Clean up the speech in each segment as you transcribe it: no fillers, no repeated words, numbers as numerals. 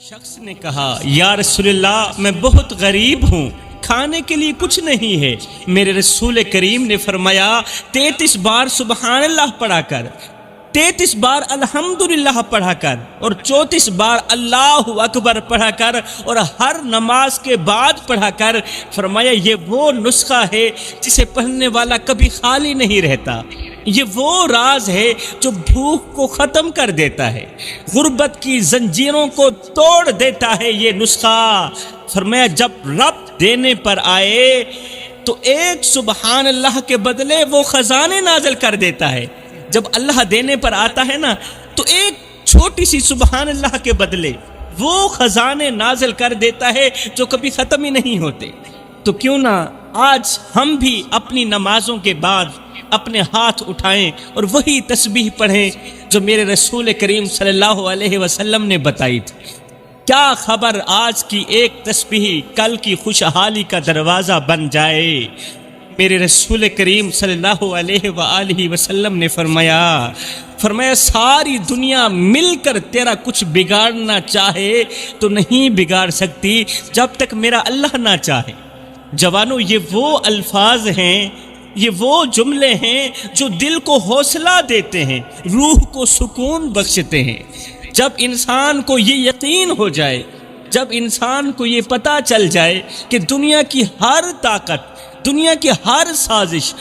شخص نے کہا یا رسول اللہ میں بہت غریب ہوں، کھانے کے لیے کچھ نہیں ہے۔ میرے رسول کریم نے فرمایا 33 بار سبحان اللہ پڑھا کر، 33 بار الحمدللہ پڑھا کر اور 34 بار اللہ اکبر پڑھا کر اور ہر نماز کے بعد پڑھا کر۔ فرمایا یہ وہ نسخہ ہے جسے پڑھنے والا کبھی خالی نہیں رہتا، یہ وہ راز ہے جو بھوک کو ختم کر دیتا ہے، غربت کی زنجیروں کو توڑ دیتا ہے یہ نسخہ۔ فرمایا جب رب دینے پر آئے تو ایک سبحان اللہ کے بدلے وہ خزانے نازل کر دیتا ہے۔ جب اللہ دینے پر آتا ہے نا تو ایک چھوٹی سی سبحان اللہ کے بدلے وہ خزانے نازل کر دیتا ہے جو کبھی ختم ہی نہیں ہوتے۔ تو کیوں نہ آج ہم بھی اپنی نمازوں کے بعد اپنے ہاتھ اٹھائیں اور وہی تسبیح پڑھیں جو میرے رسول کریم صلی اللہ علیہ وسلم نے بتائی تھی۔ کیا خبر آج کی ایک تسبیح کل کی خوشحالی کا دروازہ بن جائے۔ میرے رسول کریم صلی اللہ علیہ وآلہ وسلم نے فرمایا ساری دنیا مل کر تیرا کچھ بگاڑنا چاہے تو نہیں بگاڑ سکتی جب تک میرا اللہ نہ چاہے۔ جوانوں یہ وہ الفاظ ہیں، یہ وہ جملے ہیں جو دل کو حوصلہ دیتے ہیں، روح کو سکون بخشتے ہیں۔ جب انسان کو یہ یقین ہو جائے، جب انسان کو یہ پتہ چل جائے کہ دنیا کی ہر طاقت، دنیا کی ہر سازش،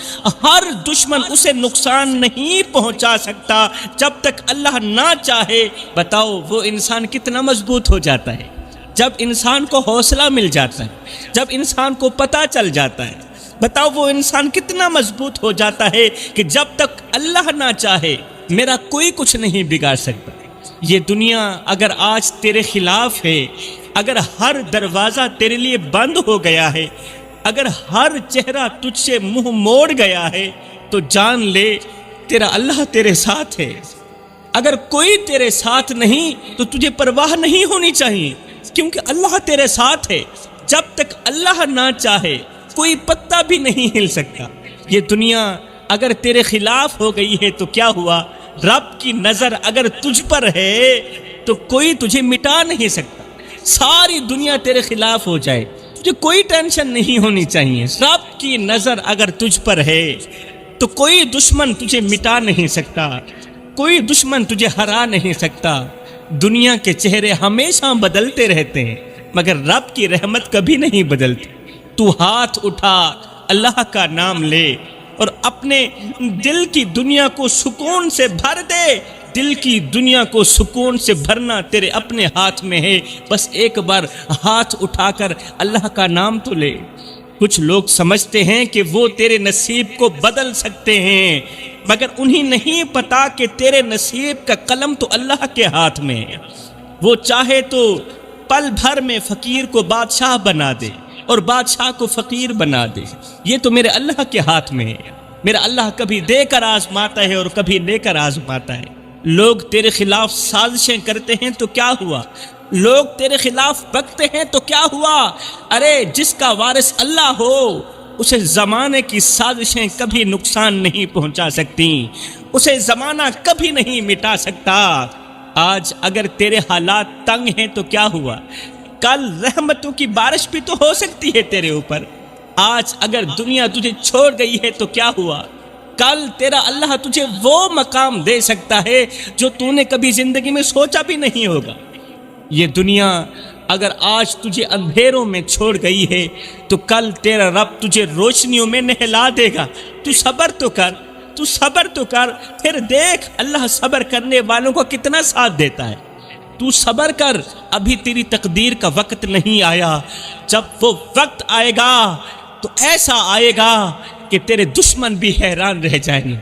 ہر دشمن اسے نقصان نہیں پہنچا سکتا جب تک اللہ نہ چاہے، بتاؤ وہ انسان کتنا مضبوط ہو جاتا ہے۔ جب انسان کو حوصلہ مل جاتا ہے، جب انسان کو پتہ چل جاتا ہے، بتاؤ وہ انسان کتنا مضبوط ہو جاتا ہے کہ جب تک اللہ نہ چاہے میرا کوئی کچھ نہیں بگاڑ سکتا۔ یہ دنیا اگر آج تیرے خلاف ہے، اگر ہر دروازہ تیرے لیے بند ہو گیا ہے، اگر ہر چہرہ تجھ سے منہ موڑ گیا ہے تو جان لے تیرا اللہ تیرے ساتھ ہے۔ اگر کوئی تیرے ساتھ نہیں تو تجھے پرواہ نہیں ہونی چاہیے، کیونکہ اللہ تیرے ساتھ ہے۔ جب تک اللہ نہ چاہے کوئی پتا بھی نہیں ہل سکتا۔ یہ دنیا اگر تیرے خلاف ہو گئی ہے تو کیا ہوا، رب کی نظر اگر تجھ پر ہے تو کوئی تجھے مٹا نہیں سکتا۔ ساری دنیا تیرے خلاف ہو جائے تجھے کوئی ٹینشن نہیں ہونی چاہیے، رب کی نظر اگر تجھ پر ہے تو کوئی دشمن تجھے مٹا نہیں سکتا، کوئی دشمن تجھے ہرا نہیں سکتا۔ دنیا کے چہرے ہمیشہ بدلتے رہتے ہیں مگر رب کی رحمت کبھی نہیں بدلتی۔ تو ہاتھ اٹھا، اللہ کا نام لے اور اپنے دل کی دنیا کو سکون سے بھر دے۔ دل کی دنیا کو سکون سے بھرنا تیرے اپنے ہاتھ میں ہے، بس ایک بار ہاتھ اٹھا کر اللہ کا نام تو لے۔ کچھ لوگ سمجھتے ہیں کہ وہ تیرے نصیب کو بدل سکتے ہیں مگر انہیں نہیں پتا کہ تیرے نصیب کا قلم تو اللہ کے ہاتھ میں ہے۔ وہ چاہے تو پل بھر میں فقیر کو بادشاہ بنا دے اور بادشاہ کو فقیر بنا دے، یہ تو میرے اللہ کے ہاتھ میں ہے۔ میرا اللہ کبھی دے کر آزماتا ہے اور کبھی لے کر آزماتا ہے۔ لوگ تیرے خلاف سازشیں کرتے ہیں تو کیا ہوا، لوگ تیرے خلاف بکتے ہیں تو کیا ہوا، ارے جس کا وارث اللہ ہو اسے زمانے کی سازشیں کبھی نقصان نہیں پہنچا سکتی، اسے زمانہ کبھی نہیں مٹا سکتا۔ آج اگر تیرے حالات تنگ ہیں تو کیا ہوا، کل رحمتوں کی بارش بھی تو ہو سکتی ہے تیرے اوپر۔ آج اگر دنیا تجھے چھوڑ گئی ہے تو کیا ہوا، کل تیرا اللہ تجھے وہ مقام دے سکتا ہے جو تو نے کبھی زندگی میں سوچا بھی نہیں ہوگا۔ یہ دنیا اگر آج تجھے اندھیروں میں چھوڑ گئی ہے تو کل تیرا رب تجھے روشنیوں میں نہلا دے گا۔ تو صبر تو کر، تو صبر تو کر، پھر دیکھ اللہ صبر کرنے والوں کو کتنا ساتھ دیتا ہے۔ تو صبر کر، ابھی تیری تقدیر کا وقت نہیں آیا۔ جب وہ وقت آئے گا تو ایسا آئے گا کہ تیرے دشمن بھی حیران رہ جائیں گے،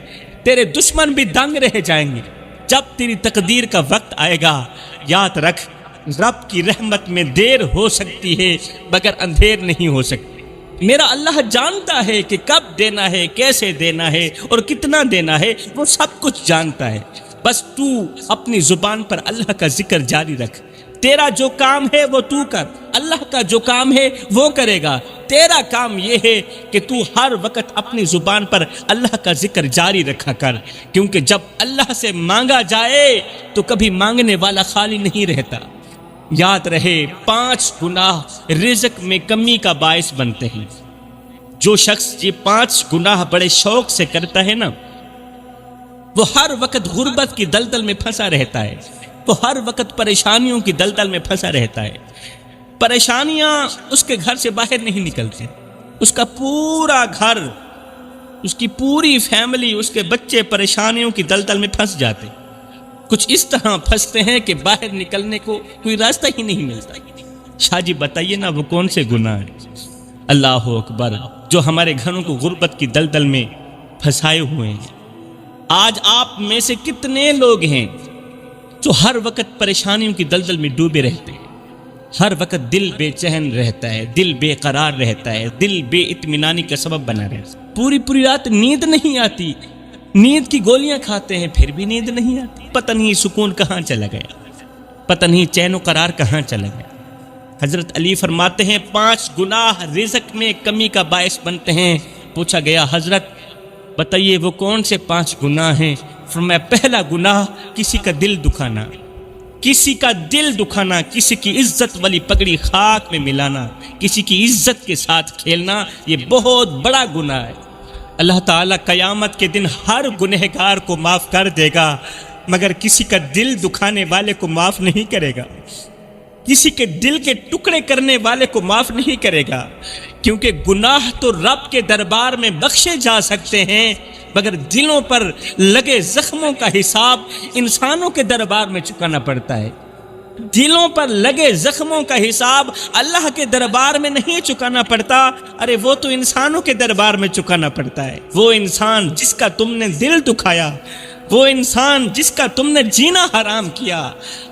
تیرے دشمن بھی دنگ رہ جائیں گے۔ جب تیری تقدیر کا وقت آئے گا یاد رکھ رب کی رحمت میں دیر ہو سکتی ہے مگر اندھیر نہیں ہو سکتی۔ میرا اللہ جانتا ہے کہ کب دینا ہے، کیسے دینا ہے اور کتنا دینا ہے، وہ سب کچھ جانتا ہے۔ بس تو اپنی زبان پر اللہ کا ذکر جاری رکھ۔ تیرا جو کام ہے وہ تو کر، اللہ کا جو کام ہے وہ کرے گا۔ تیرا کام یہ ہے کہ تو ہر وقت اپنی زبان پر اللہ کا ذکر جاری رکھا کر، کیونکہ جب اللہ سے مانگا جائے تو کبھی مانگنے والا خالی نہیں رہتا۔ یاد رہے 5 گناہ رزق میں کمی کا باعث بنتے ہیں۔ جو شخص یہ 5 گناہ بڑے شوق سے کرتا ہے نا، وہ ہر وقت غربت کی دلدل میں پھنسا رہتا ہے، وہ ہر وقت پریشانیوں کی دلدل میں پھنسا رہتا ہے۔ پریشانیاں اس کے گھر سے باہر نہیں نکلتی، اس کا پورا گھر، اس کی پوری فیملی، اس کے بچے پریشانیوں کی دلدل میں پھنس جاتے، کچھ اس طرح پھنستے ہیں کہ باہر نکلنے کو کوئی راستہ ہی نہیں ملتا۔ شاہ جی بتائیے نا وہ کون سے گناہ ہیں؟ اللہ اکبر، جو ہمارے گھروں کو غربت کی دلدل میں پھنسائے ہوئے ہیں۔ آج آپ میں سے کتنے لوگ ہیں جو ہر وقت پریشانیوں کی دلدل میں ڈوبے رہتے ہیں، ہر وقت دل بے چین رہتا ہے، دل بے قرار رہتا ہے، دل بے اطمینانی کا سبب بنا رہتا ہے، پوری رات نیند نہیں آتی، نیند کی گولیاں کھاتے ہیں پھر بھی نیند نہیں آتی، پتہ نہیں سکون کہاں چلا گیا، پتہ نہیں چین و قرار کہاں چلا گیا۔ حضرت علی فرماتے ہیں 5 گناہ رزق میں کمی کا باعث بنتے ہیں۔ پوچھا گیا حضرت بتائیے وہ کون سے 5 گناہ ہیں؟ فرمایا پہلا گناہ کسی کا دل دکھانا، کسی کا دل دکھانا، کسی کی عزت والی پگڑی خاک میں ملانا، کسی کی عزت کے ساتھ کھیلنا، یہ بہت بڑا گناہ ہے۔ اللہ تعالیٰ قیامت کے دن ہر گنہگار کو معاف کر دے گا، مگر کسی کا دل دکھانے والے کو معاف نہیں کرے گا، کسی کے دل کے ٹکڑے کرنے والے کو معاف نہیں کرے گا، کیونکہ گناہ تو رب کے دربار میں بخشے جا سکتے ہیں، مگر دلوں پر لگے زخموں کا حساب انسانوں کے دربار میں چکانا پڑتا ہے۔ دلوں پر لگے زخموں کا حساب اللہ کے دربار میں نہیں چکانا پڑتا، ارے وہ تو انسانوں کے دربار میں چکانا پڑتا ہے۔ وہ انسان جس کا تم نے دل دکھایا، وہ انسان جس کا تم نے جینا حرام کیا،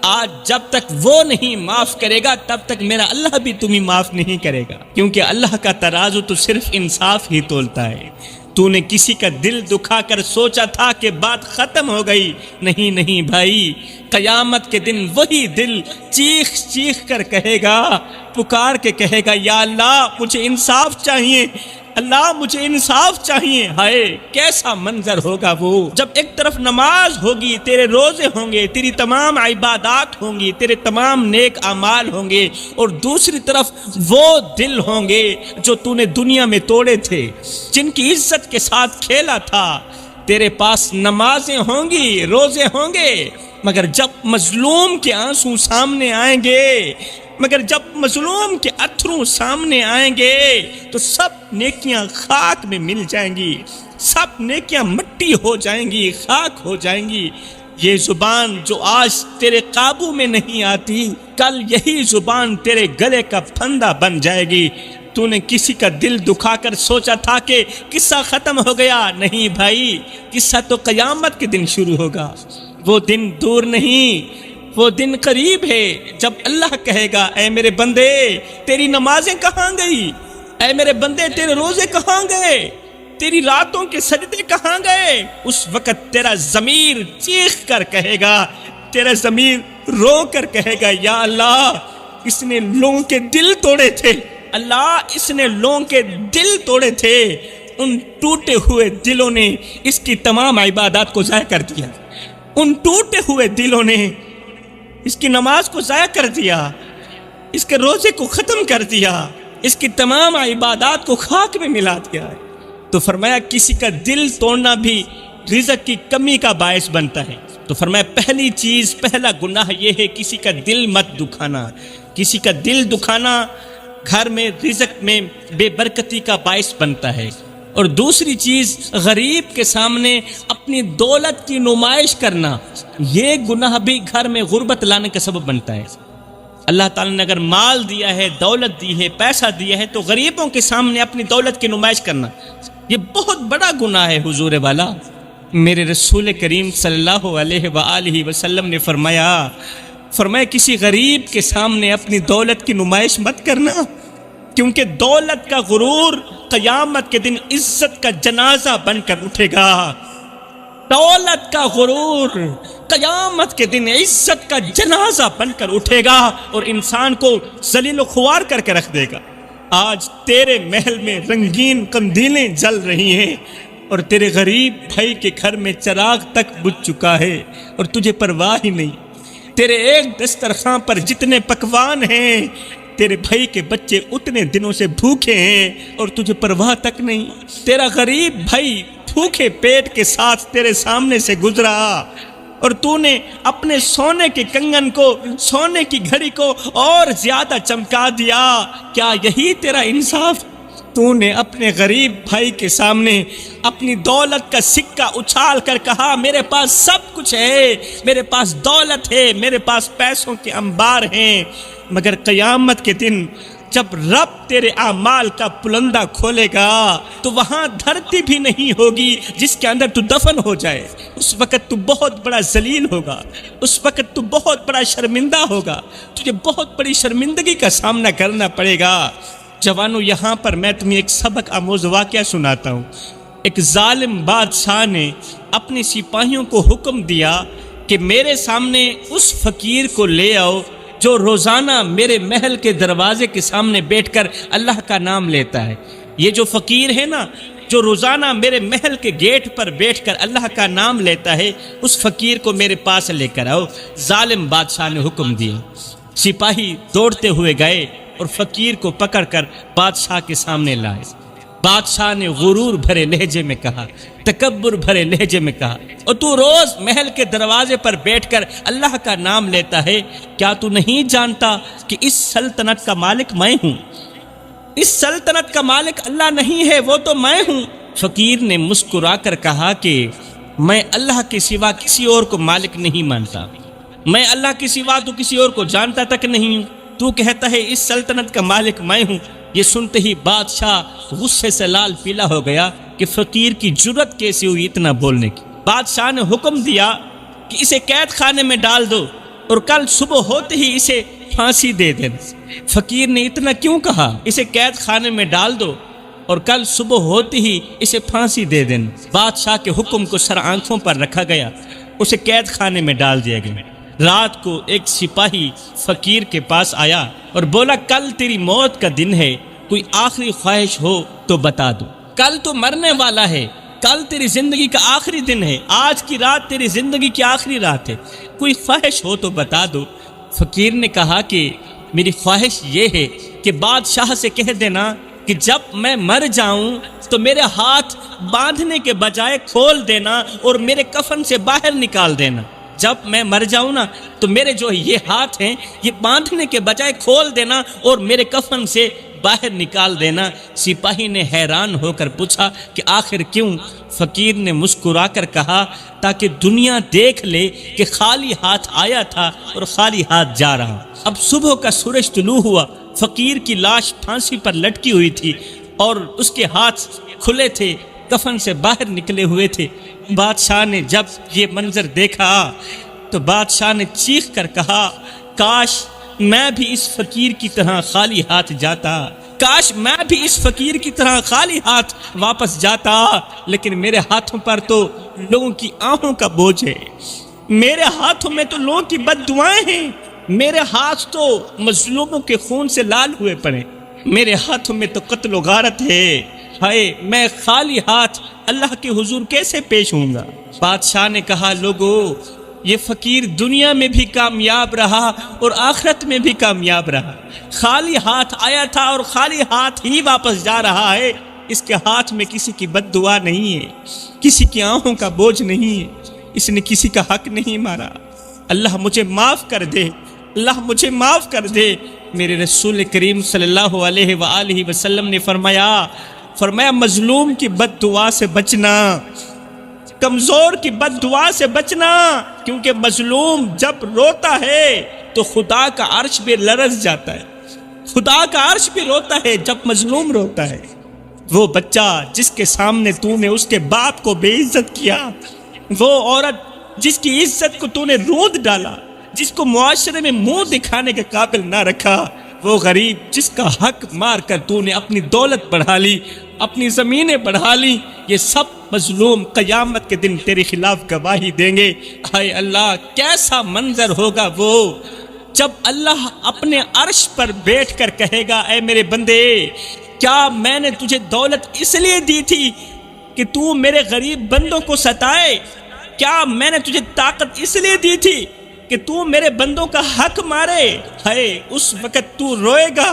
آج جب تک وہ نہیں معاف کرے گا تب تک میرا اللہ بھی تمہیں معاف نہیں کرے گا، کیونکہ اللہ کا ترازو تو صرف انصاف ہی تولتا ہے۔ تو نے کسی کا دل دکھا کر سوچا تھا کہ بات ختم ہو گئی، نہیں بھائی، قیامت کے دن وہی دل چیخ چیخ کر کہے گا، پکار کے کہے گا یا اللہ مجھے انصاف چاہیے، اللہ مجھے انصاف چاہیے۔ ہائے کیسا منظر ہوگا وہ، جب ایک طرف نماز ہوگی، تیرے روزے ہوں گے، تیری تمام عبادات ہوں گی، تیرے تمام نیک اعمال ہوں گے، اور دوسری طرف وہ دل ہوں گے جو تو نے دنیا میں توڑے تھے، جن کی عزت کے ساتھ کھیلا تھا۔ تیرے پاس نمازیں ہوں گی، روزے ہوں گے، مگر جب مظلوم کے آنسو سامنے آئیں گے، مگر جب مظلوم کے اتھرو سامنے آئیں گے تو سب نیکیاں خاک میں مل جائیں گی، سب نیکیاں مٹی ہو جائیں گی، خاک ہو جائیں گی۔ یہ زبان جو آج تیرے قابو میں نہیں آتی، کل یہی زبان تیرے گلے کا پھندا بن جائے گی۔ تو نے کسی کا دل دکھا کر سوچا تھا کہ قصہ ختم ہو گیا، نہیں بھائی، قصہ تو قیامت کے دن شروع ہوگا۔ وہ دن دور نہیں، وہ دن قریب ہے جب اللہ کہے گا اے میرے بندے تیری نمازیں کہاں گئی، اے میرے بندے تیرے روزے کہاں گئے، تیری راتوں کے سجدے کہاں گئے۔ اس وقت تیرا ضمیر چیخ کر کہے گا، تیرا ضمیر رو کر کہے گا یا اللہ اس نے لوگوں کے دل توڑے تھے، اللہ اس نے لوگوں کے دل توڑے تھے، ان ٹوٹے ہوئے دلوں نے اس کی تمام عبادات کو ضائع کر دیا، ان ٹوٹے ہوئے دلوں نے اس کی نماز کو ضائع کر دیا، اس کے روزے کو ختم کر دیا، اس کی تمام عبادات کو خاک میں ملا دیا ہے۔ تو فرمایا کسی کا دل توڑنا بھی رزق کی کمی کا باعث بنتا ہے۔ تو فرمایا پہلی چیز، پہلا گناہ یہ ہے کسی کا دل مت دکھانا، کسی کا دل دکھانا گھر میں رزق میں بے برکتی کا باعث بنتا ہے۔ اور دوسری چیز غریب کے سامنے اپنی دولت کی نمائش کرنا، یہ گناہ بھی گھر میں غربت لانے کا سبب بنتا ہے۔ اللہ تعالیٰ نے اگر مال دیا ہے، دولت دی ہے، پیسہ دیا ہے، تو غریبوں کے سامنے اپنی دولت کی نمائش کرنا یہ بہت بڑا گناہ ہے۔ حضور والا میرے رسول کریم صلی اللہ علیہ وآلہ وسلم نے فرمایا کسی غریب کے سامنے اپنی دولت کی نمائش مت کرنا، کیونکہ دولت کا غرور قیامت کے دن عزت کا جنازہ بن کر اٹھے گا۔ دولت کا غرور قیامت کے دن عزت کا جنازہ بن کر اٹھے گا اور انسان کو ذلیل و خوار کر کے رکھ دے گا۔ آج تیرے محل میں رنگین قندیلیں جل رہی ہیں اور تیرے غریب بھائی کے گھر میں چراغ تک بجھ چکا ہے اور تجھے پرواہ ہی نہیں۔ تیرے ایک دسترخوان پر جتنے پکوان ہیں تیرے بھائی کے بچے اتنے دنوں سے بھوکے ہیں اور تجھے پرواہ تک نہیں۔ تیرا غریب بھائی بھوکے پیٹ کے ساتھ تیرے سامنے سے گزرا اور تو نے اپنے سونے کے کنگن کو، سونے کی گھڑی کو اور زیادہ چمکا دیا۔ کیا یہی تیرا انصاف؟ تو نے اپنے غریب بھائی کے سامنے اپنی دولت کا سکہ اچھال کر کہا میرے پاس سب کچھ ہے، میرے پاس دولت ہے، میرے پاس پیسوں کے انبار ہیں، مگر قیامت کے دن جب رب تیرے اعمال کا پلندہ کھولے گا تو وہاں دھرتی بھی نہیں ہوگی جس کے اندر تو دفن ہو جائے۔ اس وقت تو بہت بڑا ذلیل ہوگا، اس وقت تو بہت بڑا شرمندہ ہوگا، تجھے بہت بڑی شرمندگی کا سامنا کرنا پڑے گا۔ جوانوں، یہاں پر میں تمہیں ایک سبق آموز واقعہ سناتا ہوں۔ ایک ظالم بادشاہ نے اپنے سپاہیوں کو حکم دیا کہ میرے سامنے اس فقیر کو لے آؤ جو روزانہ میرے محل کے دروازے کے سامنے بیٹھ کر اللہ کا نام لیتا ہے۔ یہ جو فقیر ہے نا، جو روزانہ میرے محل کے گیٹ پر بیٹھ کر اللہ کا نام لیتا ہے، اس فقیر کو میرے پاس لے کر آؤ۔ ظالم بادشاہ نے حکم دیا۔ سپاہی دوڑتے ہوئے گئے اور فقیر کو پکڑ کر بادشاہ کے سامنے لائے۔ بادشاہ نے غرور بھرے لہجے میں کہا، تکبر بھرے لہجے میں کہا، اور تو روز محل کے دروازے پر بیٹھ کر اللہ کا نام لیتا ہے، کیا تو نہیں جانتا کہ اس سلطنت کا مالک میں ہوں؟ اس سلطنت کا مالک اللہ نہیں ہے، وہ تو میں ہوں۔ فقیر نے مسکرا کر کہا کہ میں اللہ کے سوا کسی اور کو مالک نہیں مانتا، میں اللہ کے سوا تو کسی اور کو جانتا تک نہیں ہوں، تو کہتا ہے اس سلطنت کا مالک میں ہوں۔ یہ سنتے ہی بادشاہ غصے سے لال پیلا ہو گیا کہ فقیر کی جرت کیسے ہوئی اتنا بولنے کی۔ بادشاہ نے حکم دیا کہ اسے قید خانے میں ڈال دو اور کل صبح ہوتے ہی اسے پھانسی دے دینا۔ فقیر نے اتنا کیوں کہا؟ اسے قید خانے میں ڈال دو اور کل صبح ہوتے ہی اسے پھانسی دے دینا۔ بادشاہ کے حکم کو سر آنکھوں پر رکھا گیا، اسے قید خانے میں ڈال دیا گیا۔ رات کو ایک سپاہی فقیر کے پاس آیا اور بولا کل تیری موت کا دن ہے، کوئی آخری خواہش ہو تو بتا دو، کل تو مرنے والا ہے، کل تیری زندگی کا آخری دن ہے، آج کی رات تیری زندگی کی آخری رات ہے، کوئی خواہش ہو تو بتا دو۔ فقیر نے کہا کہ میری خواہش یہ ہے کہ بادشاہ سے کہہ دینا کہ جب میں مر جاؤں تو میرے ہاتھ باندھنے کے بجائے کھول دینا اور میرے کفن سے باہر نکال دینا۔ جب میں مر جاؤں نا تو میرے جو یہ ہاتھ ہیں یہ باندھنے کے بجائے کھول دینا اور میرے کفن سے باہر نکال دینا۔ سپاہی نے حیران ہو کر پوچھا کہ آخر کیوں؟ فقیر نے مسکرا کر کہا تاکہ دنیا دیکھ لے کہ خالی ہاتھ آیا تھا اور خالی ہاتھ جا رہا۔ اب صبح کا سورج طلوع ہوا، فقیر کی لاش پھانسی پر لٹکی ہوئی تھی اور اس کے ہاتھ کھلے تھے، کفن سے باہر نکلے ہوئے تھے۔ بادشاہ نے جب یہ منظر دیکھا تو بادشاہ نے چیخ کر کہا کاش میں بھی اس فقیر کی طرح خالی ہاتھ جاتا، کاش میں بھی اس فقیر کی طرح خالی ہاتھ واپس جاتا، لیکن میرے ہاتھوں پر تو لوگوں کی آہوں کا بوجھ ہے، میرے ہاتھوں میں تو لوگوں کی بد دعائیں ہیں، میرے ہاتھ تو مظلوموں کے خون سے لال ہوئے پڑے، میرے ہاتھوں میں تو قتل و غارت ہے، ہائے میں خالی ہاتھ اللہ کے حضور کیسے پیش ہوں گا؟ بادشاہ نے کہا لوگو، یہ فقیر دنیا میں بھی کامیاب رہا اور آخرت میں بھی کامیاب رہا، خالی ہاتھ آیا تھا اور خالی ہاتھ ہی واپس جا رہا ہے، اس کے ہاتھ میں کسی کی بد دعا نہیں ہے، کسی کی آنکھوں کا بوجھ نہیں ہے، اس نے کسی کا حق نہیں مارا۔ اللہ مجھے معاف کر دے، اللہ مجھے معاف کر دے۔ میرے رسول کریم صلی اللہ علیہ وآلہ وسلم نے فرمایا مظلوم کی بد دعا سے بچنا، کمزور کی بد دعا سے بچنا، کیونکہ مظلوم جب روتا ہے تو خدا کا عرش بھی لرز جاتا ہے، خدا کا عرش بھی روتا ہے جب مظلوم روتا ہے۔ وہ بچہ جس کے سامنے تو نے اس کے باپ کو بے عزت کیا، وہ عورت جس کی عزت کو تو نے روند ڈالا، جس کو معاشرے میں منہ دکھانے کے قابل نہ رکھا، وہ غریب جس کا حق مار کر تو نے اپنی دولت بڑھا لی، اپنی زمینیں بڑھا لی، یہ سب مظلوم قیامت کے دن تیرے خلاف گواہی دیں گے۔ ہائے اللہ، کیسا منظر ہوگا وہ جب اللہ اپنے عرش پر بیٹھ کر کہے گا اے میرے بندے، کیا میں نے تجھے دولت اس لیے دی تھی کہ تو میرے غریب بندوں کو ستائے؟ کیا میں نے تجھے طاقت اس لیے دی تھی کہ تو میرے بندوں کا حق مارے، ہائے اس وقت تو روئے گا،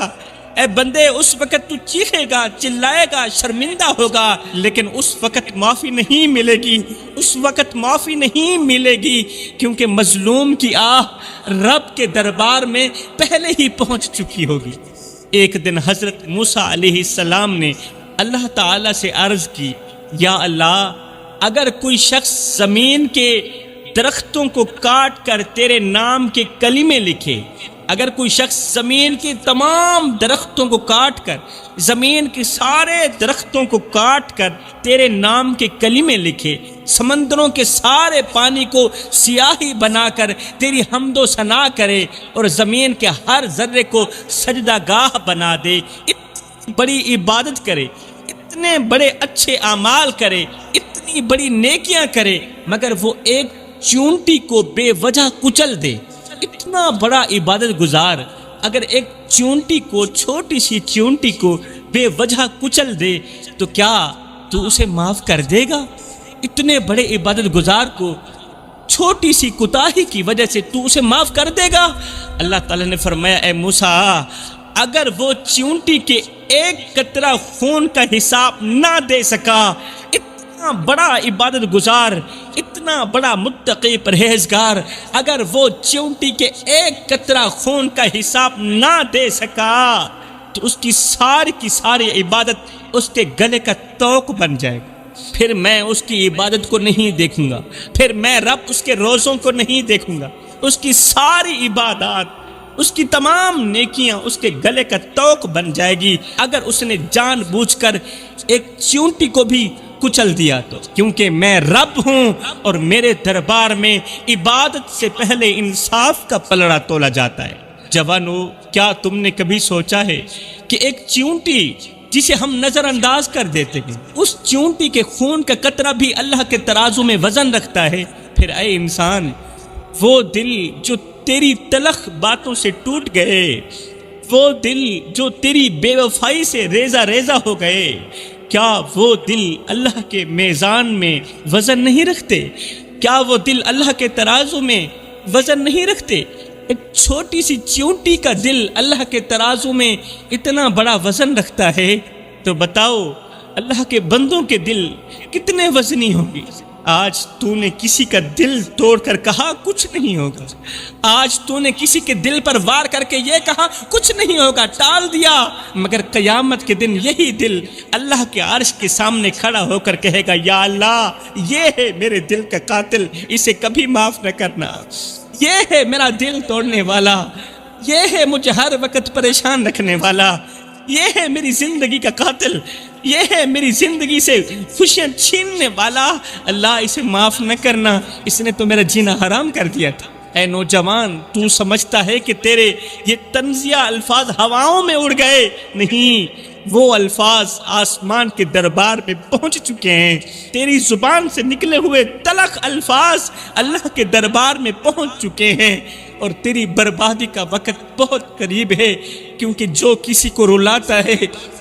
اے بندے اس وقت تو چیخے گا، چلائے گا، شرمندہ ہوگا، لیکن اس وقت معافی نہیں ملے گی، اس وقت معافی نہیں ملے گی، کیونکہ مظلوم کی آہ رب کے دربار میں پہلے ہی پہنچ چکی ہوگی۔ ایک دن حضرت موسیٰ علیہ السلام نے اللہ تعالیٰ سے عرض کی، یا اللہ، اگر کوئی شخص زمین کے درختوں کو کاٹ کر تیرے نام کے کلمے لکھے، اگر کوئی شخص زمین کے تمام درختوں کو کاٹ کر، زمین کے سارے درختوں کو کاٹ کر تیرے نام کے کلمے لکھے، سمندروں کے سارے پانی کو سیاہی بنا کر تیری حمد و ثنا کرے، اور زمین کے ہر ذرے کو سجدہ گاہ بنا دے، اتنی بڑی عبادت کرے، اتنے بڑے اچھے اعمال کرے، اتنی بڑی نیکیاں کرے، مگر وہ ایک چونٹی کو بے وجہ کچل دے، اتنا بڑا عبادت گزار اگر ایک چونٹی کو، چھوٹی سی چونٹی کو بے وجہ کچل دے تو کیا تو اسے معاف کر دے گا؟ اتنے بڑے عبادت گزار کو چھوٹی سی کوتاہی کی وجہ سے تو اسے معاف کر دے گا؟ اللہ تعالیٰ نے فرمایا، اے موسیٰ، اگر وہ چونٹی کے ایک قطرہ خون کا حساب نہ دے سکا، اتنا بڑا عبادت گزار، اتنا بڑا متقی پرہیزگار، اگر وہ چونٹی کے ایک قطرہ خون کا حساب نہ دے سکا تو اس کی ساری عبادت اس کے گلے کا توق بن جائے گا۔ پھر میں اس کی عبادت کو نہیں دیکھوں گا، پھر میں رب اس کے روزوں کو نہیں دیکھوں گا، اس کی ساری عبادات، اس کی تمام نیکیاں اس کے گلے کا توق بن جائے گی اگر اس نے جان بوجھ کر ایک چونٹی کو بھی کچل دیا تو، کیونکہ میں رب ہوں اور میرے دربار میں عبادت سے پہلے انصاف کا پلڑا تولا جاتا ہے۔ جوانو، کیا تم نے کبھی سوچا ہے کہ ایک چونٹی جسے ہم نظر انداز کر دیتے ہیں، اس چونٹی کے خون کا قطرہ بھی اللہ کے ترازو میں وزن رکھتا ہے؟ پھر اے انسان، وہ دل جو تیری تلخ باتوں سے ٹوٹ گئے، وہ دل جو تیری بے وفائی سے ریزہ ریزہ ہو گئے، کیا وہ دل اللہ کے میزان میں وزن نہیں رکھتے؟ کیا وہ دل اللہ کے ترازو میں وزن نہیں رکھتے؟ ایک چھوٹی سی چونٹی کا دل اللہ کے ترازو میں اتنا بڑا وزن رکھتا ہے، تو بتاؤ اللہ کے بندوں کے دل کتنے وزنی ہوں گے؟ آج تو نے کسی کا دل توڑ کر کہا کچھ نہیں ہوگا، آج تو نے کسی کے دل پر وار کر کے یہ کہا کچھ نہیں ہوگا، ٹال دیا، مگر قیامت کے دن یہی دل اللہ کے عرش کے سامنے کھڑا ہو کر کہے گا، یا اللہ، یہ ہے میرے دل کا قاتل، اسے کبھی معاف نہ کرنا، یہ ہے میرا دل توڑنے والا، یہ ہے مجھے ہر وقت پریشان رکھنے والا، یہ ہے میری زندگی کا قاتل، یہ ہے میری زندگی سے خوشیاں چھیننے والا، اللہ اسے معاف نہ کرنا، اس نے تو میرا جینا حرام کر دیا تھا۔ اے نوجوان، تو سمجھتا ہے کہ تیرے یہ طنزیہ الفاظ ہواؤں میں اڑ گئے؟ نہیں، وہ الفاظ آسمان کے دربار میں پہنچ چکے ہیں، تیری زبان سے نکلے ہوئے تلخ الفاظ اللہ کے دربار میں پہنچ چکے ہیں، اور تیری بربادی کا وقت بہت قریب ہے، کیونکہ جو کسی کو رلاتا ہے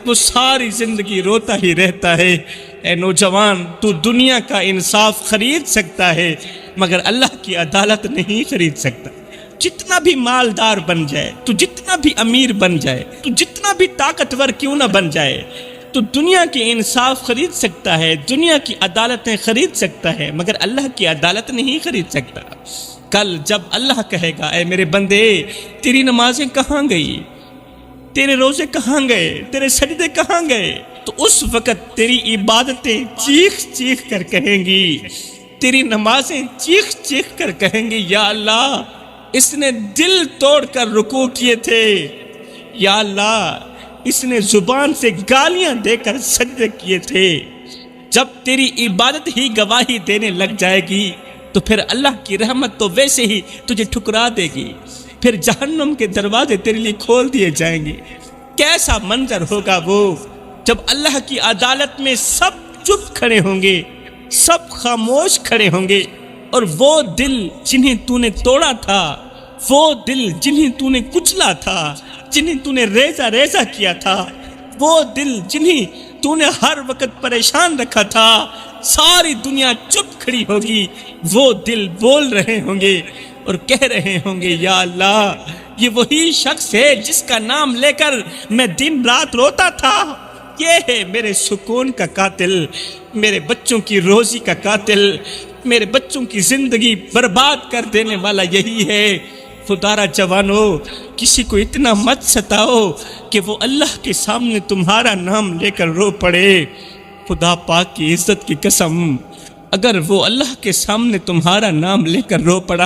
وہ ساری زندگی روتا ہی رہتا ہے۔ اے نوجوان، تو دنیا کا انصاف خرید سکتا ہے مگر اللہ کی عدالت نہیں خرید سکتا۔ جتنا بھی مالدار بن جائے، تو جتنا بھی امیر بن جائے، تو جتنا بھی طاقتور کیوں نہ بن جائے، تو دنیا کے انصاف خرید سکتا ہے، دنیا کی عدالتیں خرید سکتا ہے، مگر اللہ کی عدالت نہیں خرید سکتا۔ کل جب اللہ کہے گا، اے میرے بندے، تیری نمازیں کہاں گئی، تیرے روزے کہاں گئے، تیرے سجدے کہاں گئے، تو اس وقت تیری عبادتیں چیخ چیخ کر کہیں گی، تیری نمازیں چیخ چیخ کر کہیں گی، یا اللہ، اس نے دل توڑ کر رکوع کیے تھے، یا اللہ، اس نے زبان سے گالیاں دے کر سجدے کیے تھے۔ جب تیری عبادت ہی گواہی دینے لگ جائے گی تو پھر اللہ کی رحمت تو ویسے ہی تجھے ٹھکرا دے گی، پھر جہنم کے دروازے تیرے لیے کھول دیے جائیں گے۔ کیسا منظر ہوگا وہ جب اللہ کی عدالت میں سب چپ کھڑے ہوں گے، سب خاموش کھڑے ہوں گے، اور وہ دل جنہیں تو نے توڑا تھا، وہ دل جنہیں تو نے کچلا تھا، جنہیں تو نے ریزہ ریزہ کیا تھا، وہ دل جنہیں تو نے ہر وقت پریشان رکھا تھا، ساری دنیا چپ کھڑی ہوگی، وہ دل بول رہے ہوں گے، اور کہہ رہے ہوں گے یا اللہ یہ وہی شخص ہے جس کا نام لے کر میں دن رات روتا تھا، یہ ہے میرے سکون کا قاتل، میرے بچوں کی روزی کا قاتل، میرے بچوں کی زندگی برباد کر دینے والا یہی ہے۔ خدا را جوانو، کسی کو اتنا مت ستاؤ کہ وہ اللہ کے سامنے تمہارا نام لے کر رو پڑے۔ خدا پاک کی عزت کی قسم، اگر وہ اللہ کے سامنے تمہارا نام لے کر رو پڑا